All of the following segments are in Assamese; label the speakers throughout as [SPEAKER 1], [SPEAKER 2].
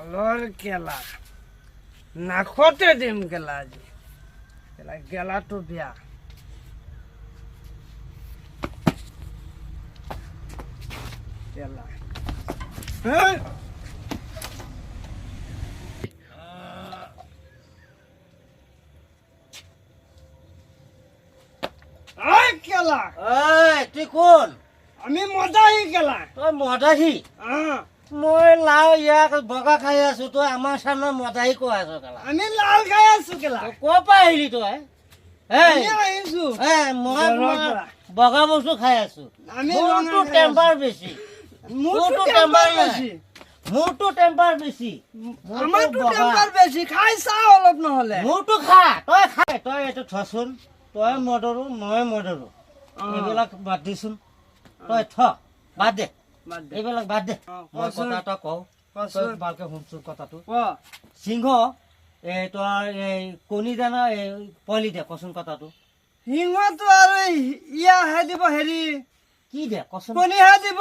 [SPEAKER 1] মালৰ গেলা নাকতে দিম গেলা আজি গেলাটো বিয়া গেলা গেলা
[SPEAKER 2] তুই কোন?
[SPEAKER 1] আমি মদাহি গেলা
[SPEAKER 2] তই মদাহী?
[SPEAKER 1] আহ
[SPEAKER 2] মই লাও ইয়াক বগা খাই আছো, তই আমাৰ সামনে মদাহী কৈ আছ কেলা?
[SPEAKER 1] আমি লাল খাই আছো গেলা
[SPEAKER 2] ক'ৰ পৰা আহিলি তই?
[SPEAKER 1] আমি আহিছো
[SPEAKER 2] মই বগা বস্তু খাই আছো।
[SPEAKER 1] আমি
[SPEAKER 2] মোৰতো টেম্পাৰ বেছি,
[SPEAKER 1] মোৰটো টেম্পাৰ বেছি
[SPEAKER 2] মোৰতো টেম্পাৰ বেছি।
[SPEAKER 1] আমাৰটো টেম্পাৰ বেছি খাই চাও অলপ নহলে
[SPEAKER 2] মোৰতো খা, তই খা। তই এইটো থচোন, তই মদৰো মই মদৰো, এইবিলাক বাদ দিচোন। তই বাদ দে, এইবিলাক বাদ দে। মই কথা এটা কওঁ, তই ভালকে শুনচোন কথাটো। সিংহ এই তই এই কণী দানা এই পোৱালি দে, কচোন কথাটো।
[SPEAKER 1] সিংহটো আৰু ইয়া দিব হেৰি
[SPEAKER 2] কি দে কচোন?
[SPEAKER 1] কণীহে দিব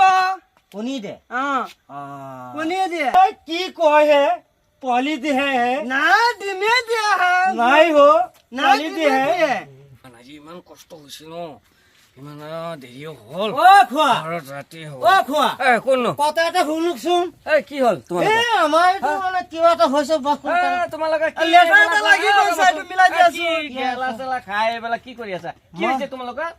[SPEAKER 2] কণী দে।
[SPEAKER 1] কণীয়ে দিয়ে
[SPEAKER 2] কি কয় হে? পোৱালি দিয়ে
[SPEAKER 1] না ডিমে দিয়া
[SPEAKER 2] নাই হ
[SPEAKER 1] পোৱালি দিয়ে
[SPEAKER 3] আজি ইমান কষ্ট হৈছে ন, ইমান দেৰিও হ'ল।
[SPEAKER 2] খোৱা
[SPEAKER 3] ঘৰত ৰাতি হ'ল।
[SPEAKER 2] খোৱা
[SPEAKER 3] কোন
[SPEAKER 2] কথা এটা শুনকচোন।
[SPEAKER 3] কি হ'ল তোমালোকৰ?
[SPEAKER 2] আমাৰ এইটো মানে কিবা এটা হৈছে।
[SPEAKER 3] তোমালোকে
[SPEAKER 1] লেটা এটা লাগি গৈছে, এইটো মিলাই দি আছো।
[SPEAKER 3] গেলা চেলা খাই এইবিলাক কি কৰি আছা? কি হৈছে তোমালোকৰ?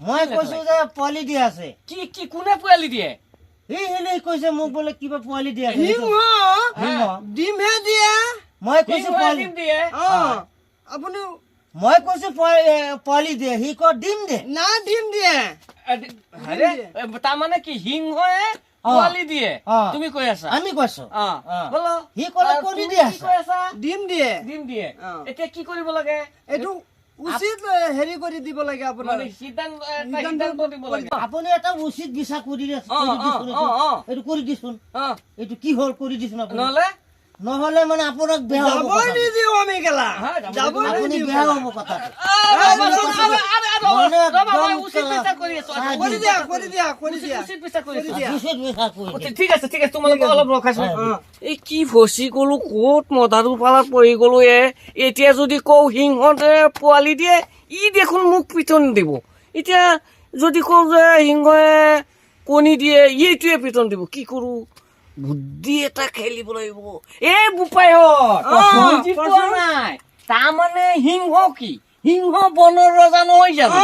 [SPEAKER 2] মই কৈছো যে পোৱালি দি আছে।
[SPEAKER 3] কি কোনে পোৱালি দিয়ে?
[SPEAKER 2] সি কৈছে মোক বোলে কিবা পোৱালি দিয়ে।
[SPEAKER 1] সিংহ ডিমহে দিয়ে।
[SPEAKER 2] মই কৈছো পোৱালি
[SPEAKER 3] দিয়ে।
[SPEAKER 1] আপুনি
[SPEAKER 2] মই কৈছো পোৱালি দিয়ে, সি ক ডিম দে।
[SPEAKER 1] না ডিম দিয়ে।
[SPEAKER 3] তাৰমানে কি সিংহে পোৱালি দিয়ে তুমি কৈ আছা?
[SPEAKER 2] আমি কৈছো
[SPEAKER 3] সি
[SPEAKER 2] ক'লে কণী দিয়ে,
[SPEAKER 1] ডিম দিয়ে।
[SPEAKER 3] ডিম দিয়ে। এতিয়া কি কৰিব লাগে?
[SPEAKER 1] এইটো উচিত হেৰি কৰি দিব লাগে আপোনাৰ।
[SPEAKER 3] সিদ্ধান্ত দিব লাগে।
[SPEAKER 2] আপুনি এটা উচিত বিচাৰ কৰি এইটো কৰি দিছোন। এইটো কি হ'ল কৰি দিছোন। নহলে মানে আপোনাক বেয়া হ'ব।
[SPEAKER 1] যাবই নিদিও আমি গেলা, যাবই
[SPEAKER 2] আপুনি
[SPEAKER 1] নিদিও।
[SPEAKER 2] বেয়া হ'ব কথাটো।
[SPEAKER 1] কৰি দিয়া, কৰি দিয়া, কৰি দিয়া।
[SPEAKER 3] ঠিক আছে ঠিক আছে, তোমালোকে অলপ ৰখাইছো। এই কি ফচি গলো, ক'ত মধাটো পালাত পৰি গলো। এতিয়া যদি কওঁ সিংহতে পোৱালি দিয়ে, ই দেখোন মোক পিটন দিব। এতিয়া যদি কওঁ যে সিংহে কণী দিয়ে, এইটোৱে পিটন দিব। কি কৰো? বুদ্ধি এটা খেলিব লাগিব। এই বোপাইহঁত নাই, তাৰমানে সিংহ কি? সিংহ বনৰ ৰজা নহয় জানো?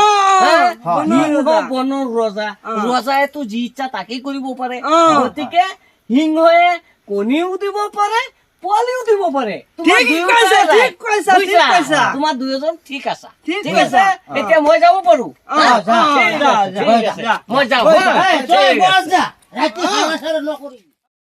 [SPEAKER 3] সিংহ বনৰ ৰজা, ৰজাইতো যি ইচ্ছা তাকেই কৰিব পাৰে। গতিকে সিংহে কণীও দিব পাৰে, পোৱালিও দিব পাৰে। তোমাৰ দুয়োজন ঠিক আছা, ঠিক আছে। এতিয়া মই যাব পাৰো? মই যাওঁ।
[SPEAKER 2] ৰাতি নকৰিবি।